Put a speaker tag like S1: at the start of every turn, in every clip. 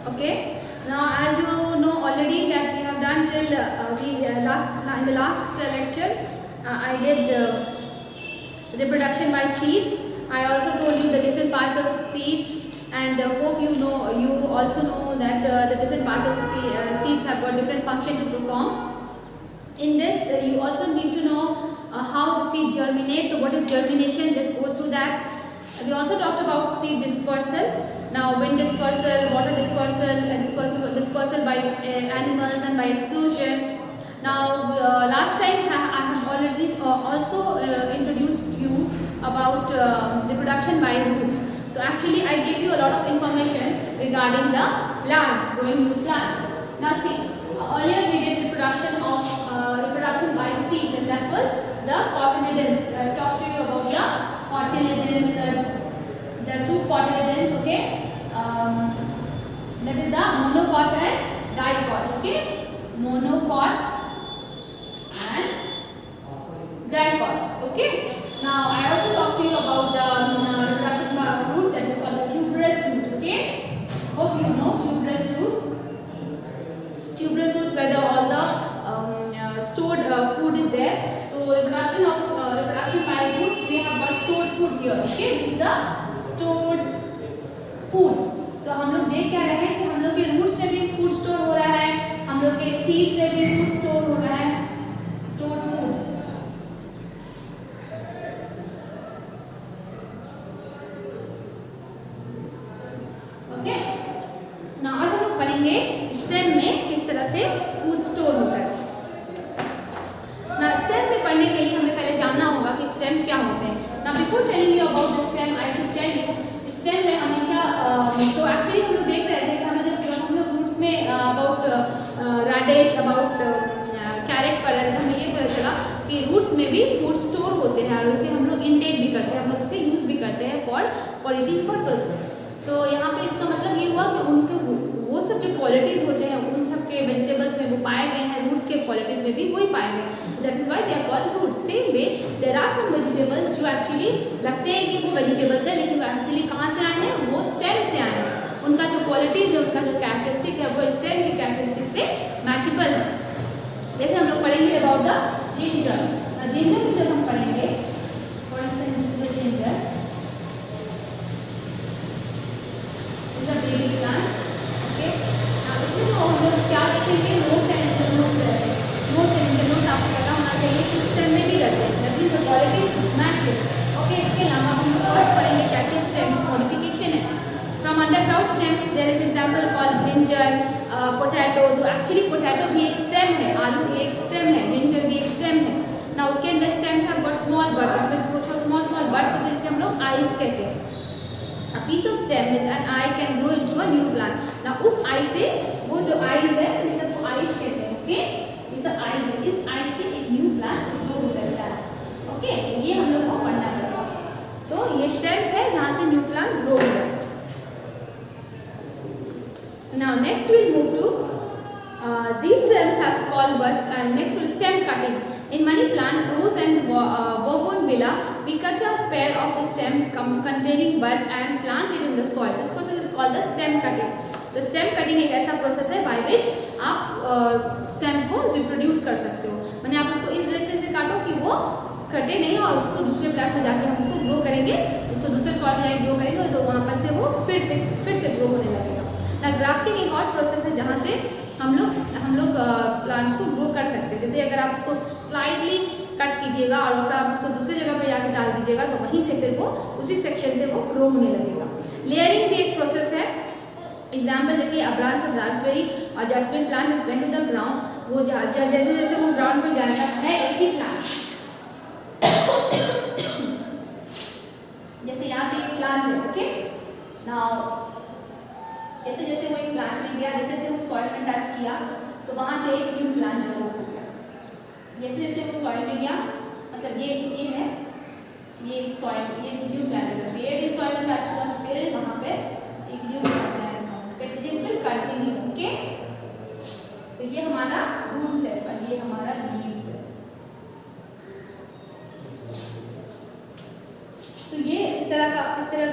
S1: Okay. Now, as you know already that we have done till in the last lecture, I did reproduction by seed. I also told you the different parts of seeds, and hope you also know that the different parts of seeds have got different function to perform. In this, you also need to know how the seed germinate. So what is germination? Just go through that. We also talked about seed dispersal. Now, wind dispersal, water dispersal, dispersal by animals and by explosion. Now, last time I have already also introduced you about reproduction by roots. So actually, I gave you a lot of information regarding the plants, growing new plants. Now see, earlier we did reproduction by seeds, and that was the cotyledons. I talked to you about the cotyledons, the two cotyledons. Okay, that is the monocot and dicot. Okay, monocot and dicot. Okay. Now I also talked to you about the reproduction by roots, that is called the tuberous root. Okay, hope you know tuberous roots. Tuberous roots, where all the stored food is there. So reproduction by roots, we have got stored food here. Okay, this is the stored food. तो हम लोग देख क्या रहे हैं कि हम लोग के रूट्स में भी फूड स्टोर हो रहा है, हम लोग के सीड्स में भी फूड स्टोर हो रहा है, स्टोर्ड फूड. ओके, ना आज हम लोग पढ़ेंगे स्टेम में किस तरह से फूड स्टोर होता है. ना स्टेम में पढ़ने के लिए हमें पहले जानना होगा कि स्टेम क्या होते हैं. ना before telling you about the stem, I should tell you stem में हमेशा तो एक्चुअली हम लोग देख रहे थे कि हम लोग रूट्स में अबाउट राडेश, अबाउट कैरेट पढ़ रहे थे. हमें ये पता चला कि रूट्स में भी फूड स्टोर होते हैं और उसे हम लोग इनटेक भी करते हैं, हम लोग उसे यूज़ भी करते हैं फॉर ईटिंग पर्पस. तो यहाँ पे इसका मतलब ये हुआ कि उनके वो सब जो क्वालिटीज़ होते हैं उन सब के वेजिटेबल्स में वो पाए गए हैं, रूट्स के क्वालिटीज़ में भी वही पाए गए. That is why they are called roots. Same way there are some vegetables जो एक्चुअली लगते हैं कि वो वेजिटेबल्स है, लेकिन वो एक्चुअली कहाँ से आए हैं, वो स्टेम से आए हैं. उनका जो क्वालिटीज़ है, उनका जो कैरेक्टरिस्टिक है, वो स्टेम के कैरेक्टरिस्टिक से मैचेबल है. जैसे हम लोग पढ़ेंगे अबाउट द जिंजर. जिंजर को जब हम पढ़ेंगे, for instance ginger is a baby plant. Okay, अब इसमें तो हम लोग क्या देखेंगे, नोट्स एंड इंटरनोट्स रहते हैं. नोट्स एंड इंटरनोट्स आपको पता होना चाहिए कि स्टेम में भी रहते हैं, that means the qualities match. Okay, इसके अलावा हम फर्स्ट पढ़ेंगे क्या क्या स्टेम्स मॉडिफिकेशन है. From underground stems there is example called ginger, potato. तो एक्चुअली पोटैटो भी एक स्टेम है, आलू भी एक स्टेम है, जिंजर भी एक स्टेम है. ना उसके अंदर स्टेम्स हैं बट स्मॉल बर्ड्स, उसमें कुछ स्मॉल बर्ड्स होते हैं जिसे हम लोग आइज कहते हैं. A piece of stem with an eye can grow into a new plant. Now उस eye से वो जो eyes है, ये सब को eyes कहते हैं. ओके, ये सब eyes है, इस eye से एक new plant grow हो सकता है. ओके, ये हम लोग को पढ़ना पड़ेगा. तो ये stems है जहाँ से new plant grow हो रहा है. Now next we'll move to these stems have small buds, and next will stem cutting. In money plant, rose and bougainvillea, we cut a spare of the stem containing bud and plant it in the soil. This process is called the stem cutting. तो stem cutting एक ऐसा process है by which आप stem को reproduce कर सकते हो. मैंने आप उसको इस direction से काटो कि वो कटे नहीं और उसको दूसरे प्लांट में जाके हम उसको ग्रो करेंगे, उसको दूसरे सॉइल में जाके ग्रो करेंगे तो वहाँ पर से वो फिर से ग्रो होने लगेगा. ना ग्राफ्टिंग एक और प्रोसेस है जहाँ से हम लोग प्लांट्स को ग्रो कर सकते हैं. जैसे अगर आप उसको स्लाइटली कट कीजिएगा और अगर आप उसको दूसरी जगह पर जाकर डाल दीजिएगा तो वहीं से फिर वो उसी सेक्शन से वो ग्रो होने लगेगा. लेयरिंग भी एक प्रोसेस है. एग्जाम्पल देखिए, अ ब्रांच ऑफ रास्पबेरी और jasmine plant is bend to the ground. वो जैसे जैसे वो ग्राउंड पर जाएगा है एक ही प्लांट. जैसे यहाँ पे एक प्लांट है. ओके, नाउ जैसे जैसे वो एक प्लांट में गया, जैसे जैसे वो सॉइल में टच किया तो वहाँ से एक न्यू प्लांट डेवलप हो गया. जैसे जैसे वो सॉइल में गया, मतलब ये है, ये सॉइल, ये न्यू प्लांट डेवलप. फिर सॉइल में टच हुआ, फिर वहाँ पे एक new plant this will continue. Okay, तो ये हमारा रूट्स है और ये हमारा लीव्स है. तो ये इस तरह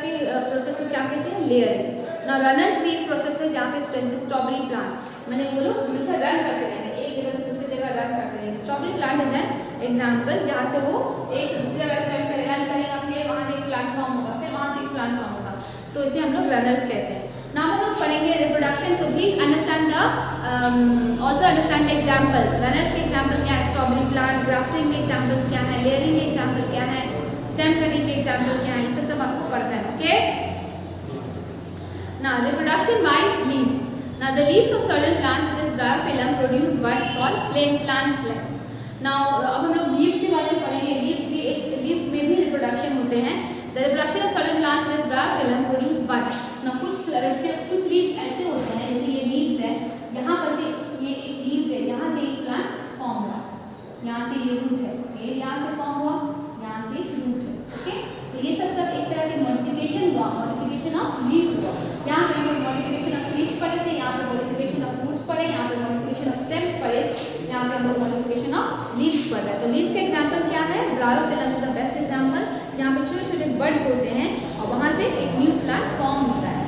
S1: के प्रोसेस को क्या कहते हैं, लेयरिंग. ना रनर्स भी एक प्रोसेस है जहाँ पे स्ट्रॉबेरी प्लांट, मैंने बोलो हमेशा रन करते रहेंगे, एक जगह से दूसरी जगह रन करते रहेंगे। Strawberry plant is an example जहाँ से वो एक से दूसरी जगह स्टेप कर रन करेगा, फिर वहाँ से एक प्लांट फॉर्म होगा, फिर वहाँ से एक प्लांट फॉर्म होगा, तो इसे हम लोग रनर्स कहते हैं। नाउ हम लोग पढ़ेंगे रिप्रोडक्शन, तो please understand the also understand the examples. Runners के एग्जाम्पल क्या है, स्ट्रॉबेरी प्लांट, ग्राफ्टिंग के एग्जाम्पल्स क्या है, लेयरिंग के एग्जाम्पल क्या है, स्टेम कटिंग के एग्जाम्पल क्या है, ये सब आपको पढ़ना है। Okay, now reproduction by leaves. Now the leaves of certain plants such as bryophyllum produce buds called plain plantlets. Now अब हम लोग leaves के बारे में पढ़ेंगे। leaves में भी reproduction होते हैं। The reproduction of certain plants such as bryophyllum produce buds. Now कुछ leaves ऐसे होते हैं, जैसे ये leaves है, यहाँ पर से ये एक leaves है, यहाँ से एक plant form हुआ, यहाँ से ये root है, ये यहाँ से form हुआ, यहाँ से root है। ओके, तो ये सब एक तरह की मॉडिफिकेशन हुआ, मॉडिफिकेशन ऑफ लीफ हुआ। यहाँ पे हम लोग मॉडिफिकेशन ऑफ सीड्स पढ़े थे, यहाँ पे मॉडिफिकेशन ऑफ फ्रूट्स पढ़े, यहाँ पे मॉडिफिकेशन ऑफ स्टेम्स पढ़े, यहाँ पे हम लोग मॉडिफिकेशन ऑफ लीव्स पढ़ रहे हैं। तो लीव्स का एग्जांपल क्या है, bryophyllum is the best example, जहाँ पे छोटे छोटे बड्स होते हैं और वहाँ से एक न्यू प्लांट फॉर्म होता है।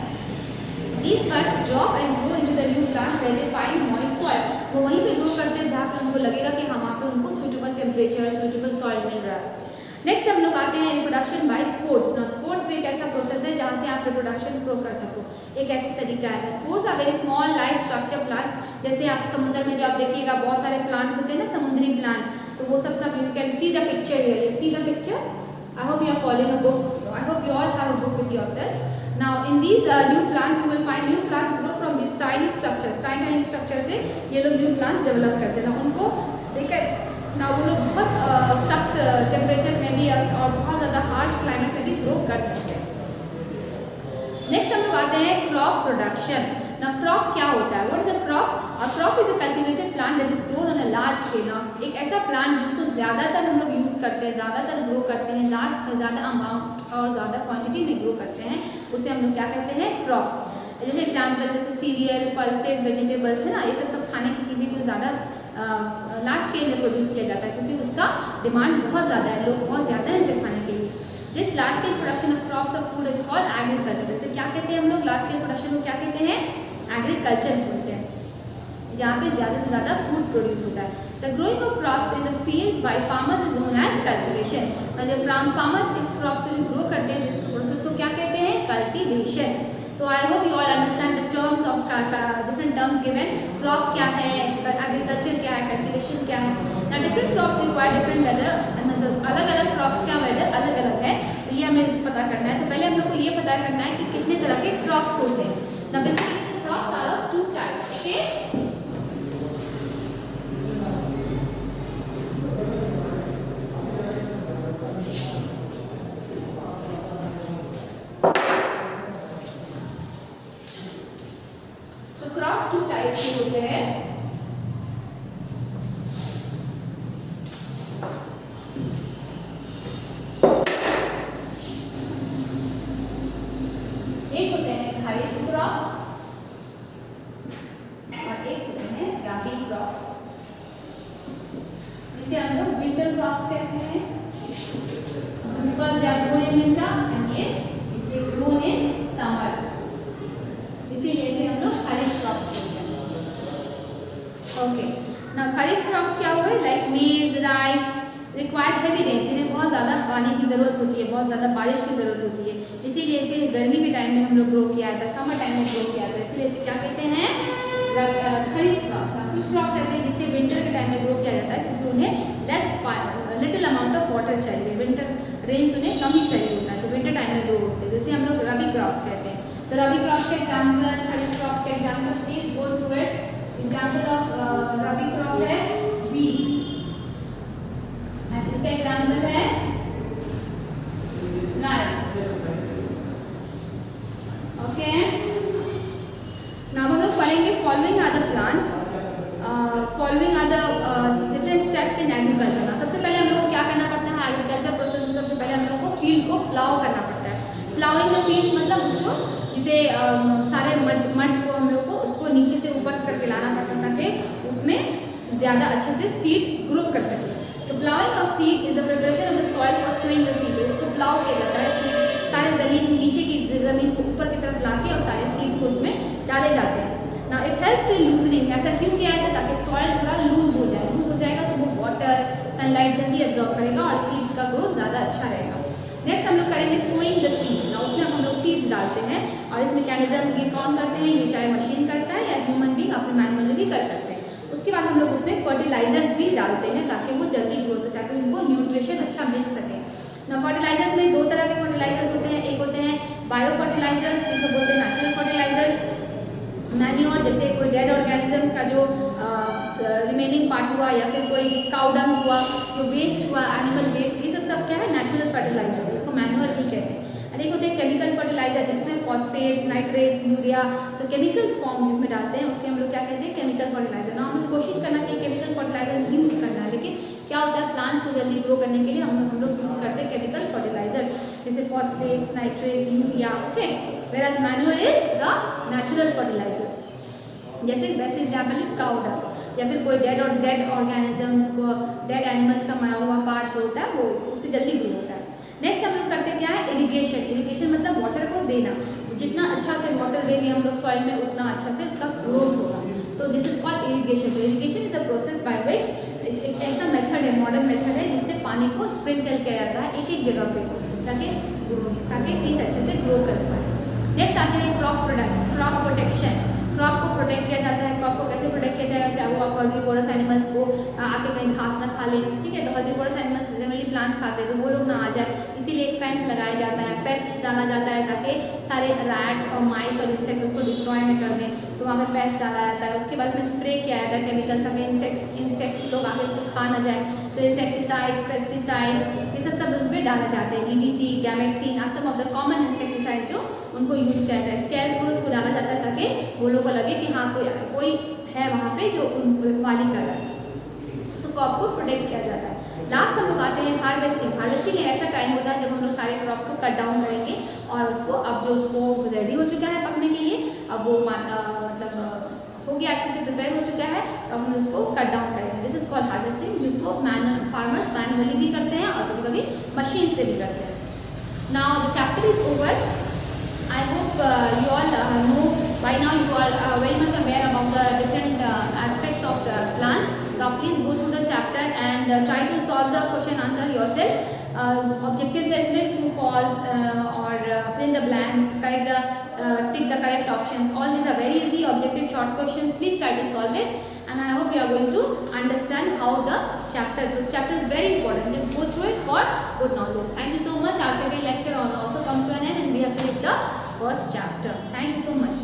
S1: These buds drop and grow into the new plant where they find moist soil. वो वहीं पे ग्रो करते हैं जहाँ पे उनको लगेगा कि वहाँ पे उनको suitable temperature, suitable soil मिल रहा है। नेक्स्ट हम लोग आते हैं रिप्रोडक्शन बाय स्पोर्स। ना स्पोर्स भी एक ऐसा प्रोसेस है जहाँ से आप रिप्रोडक्शन प्रो कर सको, एक ऐसा तरीका है। Spores are very small light structure plants, जैसे आप समुद्र में जब देखिएगा बहुत सारे प्लांट्स होते हैं ना, समुद्री प्लांट, तो वो सब you can see the picture here, you see the picture. I hope you are following a book, I hope you all have a book with yourself. Now in these new plants you will find new plants grow from these tiny structures, tiny structure से ये लोग new plants develop करते हैं ना, उनको देखकर ना वो लोग बहुत सख्त टेम्परेचर में भी और बहुत ज़्यादा हार्श क्लाइमेट में भी ग्रो कर सकते हैं। नेक्स्ट हम लोग आते हैं क्रॉप प्रोडक्शन। ना क्रॉप क्या होता है, what is a crop? A crop is a cultivated plant that is grown on a large scale. एक ऐसा प्लांट जिसको ज़्यादातर हम लोग यूज़ करते हैं, ज़्यादातर ग्रो करते हैं, ज़्यादा अमाउंट और ज़्यादा क्वांटिटी में ग्रो करते हैं, उसे हम लोग क्या कहते हैं, क्रॉप। जैसे एग्जाम्पल जैसे सीरियल, पल्सेस, वेजिटेबल्स है ना, ये सब खाने की चीज़ें को ज़्यादा लार्ज स्केल में प्रोड्यूस किया जाता है क्योंकि उसका डिमांड बहुत ज़्यादा है, लोग बहुत ज़्यादा हैं इसे खाने के लिए। This large scale production of crops of food is called agriculture. जैसे क्या कहते हैं हम लोग, लार्ज स्केल प्रोडक्शन को क्या कहते हैं, एग्रीकल्चर बोलते हैं, जहाँ पे ज़्यादा से ज़्यादा फूड प्रोड्यूस होता है। The growing of crops in the fields by farmers is known as cultivation. जब फार्मर्स इस क्रॉप्स को जो ग्रो करते हैं, जिस प्रोसेस को क्या कहते हैं, कल्टिवेशन। तो I hope you all understand the terms of different terms given. Crop क्या है, एग्रीकल्चर क्या है, कल्टिवेशन क्या है। ना different crops require different weather, अलग अलग क्रॉप्स का वेदर अलग अलग है, तो ये हमें पता करना है। तो पहले हम लोग को ये पता करना है कि कितने तरह के क्रॉप्स होते हैं। ना basically crops are of two types. Okay, crops two types के होते हैं। एक होते हैं खरीफ क्रॉप और एक होते हैं रबी क्रॉप, जिसे हम लोग विंटर क्रॉप्स कहते हैं because they are grown in winter and ये ग्रोन इन समर, इसीलिए इसे हम लोग खरीफ क्रॉप्स कहते हैं। ओके, ना खरीफ क्रॉप्स क्या हुए, लाइक मेज, राइस रिक्वायर हेवी रेंज, इन्हें बहुत ज़्यादा पानी की ज़रूरत होती है, बहुत ज़्यादा बारिश की ज़रूरत होती है, इसीलिए इसे गर्मी के टाइम में हम लोग ग्रो किया था, समर टाइम में ग्रो किया था, इसलिए इसे क्या कहते हैं, खरीफ क्रॉप्स। कुछ क्रॉप्स ऐसे हैं जिसे विंटर के टाइम में ग्रो किया जाता है क्योंकि उन्हें लिटिल अमाउंट ऑफ वाटर चाहिए, विंटर रेंज उन्हें कम ही चाहिए होता है, तो विंटर टाइम में ग्रो होते हैं, जिसे हम लोग रबी क्रॉप्स कहते हैं। तो रबी क्रॉप्स का एग्जाम्पल, खरीफ क्रॉप्स का example, please go through it. Example of rabi crop है व्हीट, एंड इसका एग्जाम्पल है राइस। ओके, नाउ हम लोग पढ़ेंगे following are the plants, following are the different steps in agriculture. सबसे पहले हम लोग को क्या करना पड़ता है एग्रीकल्चर प्रोसेस में, सबसे पहले हम लोग को फील्ड को प्लाउ करना पड़ता है। प्लाउइंग द फील्ड्स मतलब उसको जिसे सारे मड को हम लोग को उसको नीचे से ऊपर करके लाना पड़ता ताकि उसमें ज़्यादा अच्छे से सीड ग्रो कर सके। तो ploughing of seed is the preparation of the soil for sowing the seed, उसको प्लाउ किया जाता है, सीड सारे ज़मीन नीचे की ज़मीन को ऊपर की तरफ लाके और सारे सीड्स को उसमें डाले जाते हैं। ना इट हेल्प्स इन लूजनिंग, ऐसा क्यों किया है ताकि सॉइल थोड़ा लूज हो जाए, लूज हो जाएगा तो वो वाटर सनलाइट जल्दी एब्जॉर्ब करेगा और सीड्स का ग्रोथ ज़्यादा अच्छा रहेगा। नेक्स्ट हम लोग करेंगे सोइंग द सीड। ना उसमें हम लोग सीड्स डालते हैं और इस मैकेनिज्म ये कौन करते हैं, ये चाहे मशीन करता है या ह्यूमन बीइंग अपने मैनुअली भी कर सकते हैं। उसके बाद हम लोग उसमें फर्टिलाइजर्स भी डालते हैं ताकि वो जल्दी ग्रोथ हो, ताकि उनको न्यूट्रिशन अच्छा मिल सके। ना फर्टिलाइजर्स में दो तरह के फर्टिलाइजर्स होते हैं, एक होते हैं बायो फर्टिलाइजर्स जिसे बोलते हैं नेचुरल फर्टिलाइजर्स, मैन्योर जैसे कोई डेड ऑर्गेनिजम्स का जो रिमेनिंग पार्ट हुआ या फिर कोई काउ डंग हुआ, जो वेस्ट हुआ, एनिमल वेस्ट, ये सब क्या है नेचुरल फर्टिलाइजर, जिसको मैन्योर भी कहते हैं। और एक होते हैं केमिकल फर्टिलाइजर जिसमें फॉस्फेट्स, नाइट्रेट्स, यूरिया, तो केमिकल्स फॉर्म जिसमें डालते हैं उसके हम लोग क्या कहते हैं केमिकल फर्टिलाइजर। ना हम लोग कोशिश करना चाहिए केमिकल फर्टिलाइजर नहीं यूज़ करना है, लेकिन क्या होता है प्लांट्स को जल्दी ग्रो करने के लिए हम लोग यूज़ करते हैं केमिकल फर्टिलाइजर्स जैसे phosphates, nitrates, urea, okay. Whereas manure is the natural fertilizer. जैसे best example is cow dung या फिर कोई डेड ऑर्गेनिजम्स को, डेड एनिमल्स का मरा हुआ पार्ट जो होता है वो उससे जल्दी ग्रो होता है। नेक्स्ट हम लोग करते क्या है इरिगेशन। इरिगेशन मतलब वाटर को देना, जितना अच्छा से वाटर देंगे हम लोग सॉइल में उतना अच्छा से उसका ग्रोथ होगा, तो दिस इज कॉल्ड इरिगेशन। तो irrigation is a process by which, एक ऐसा मेथड है, मॉडर्न मेथड है जिससे पानी को स्प्रिंकल किया जाता है एक एक जगह पे ताकि सीड अच्छे से ग्रो कर पाए। नेक्स्ट आते हैं क्रॉप प्रोटेक्शन। क्रॉप को प्रोटेक्ट किया जाता है। क्रॉप को कैसे प्रोटेक्ट किया जाएगा, चाहे वो आप हर्बीवोरस एनिमल्स को आके कहीं घास ना खा ले, ठीक है, तो हर्बीवोरस एनिमल्स जनरली प्लांट्स खाते हैं तो वो लोग ना आ जाए, इसीलिए एक फेंस लगाया जाता है, पेस्ट डाला जाता है ताकि सारे रैट्स और माइस और इंसेक्ट्स उसको डिस्ट्रॉय न कर दें, तो वहाँ पे पेस्ट डाला जाता है। उसके बाद उसमें स्प्रे किया जाता है केमिकल्स, ताकि इंसेक्ट्स लोग आके उसको खा ना जाए, तो इंसेक्टिसाइड्स, पेस्टिसाइड्स ये सब उन पर डाले जाते हैं, DDT, gammexane, some of the common insecticide जो उनको यूज़ किया जाता है। स्केयर क्रोज को डाला जाता है ताकि वो लोगों को लगे कि हाँ कोई है वहाँ पे जो उनको रखवाली कर रहा है, तो क्रॉप को प्रोटेक्ट किया जाता है। लास्ट हम लोग आते हैं हार्वेस्टिंग। हार्वेस्टिंग एक ऐसा टाइम होता है जब हम लोग सारे क्रॉप्स को कट डाउन करेंगे और उसको अब जो उसको रेडी हो चुका है पकने के लिए, अब वो मतलब हो गया, अच्छे से प्रिपेयर हो चुका है, तो हम उसको कट डाउन करेंगे। दिस इज कॉल्ड हार्वेस्टिंग, जिसको फार्मर्स मैनुअली भी करते हैं और कभी कभी मशीन से भी करते हैं। Now the chapter is over. I hope you all know by now, you are very much aware about the different aspects of plants. Now please go through the chapter and try to solve the question answer yourself. Objectives है इसमें true, false और fill in the blanks, correct the tick the correct options. All these are very easy objective short questions. Please try to solve it, and I hope you are going to understand how the chapter. This chapter is very important. Just go through it for good knowledge. Thank you so much. Our second lecture also come to an end, and we have finished the first chapter. Thank you so much.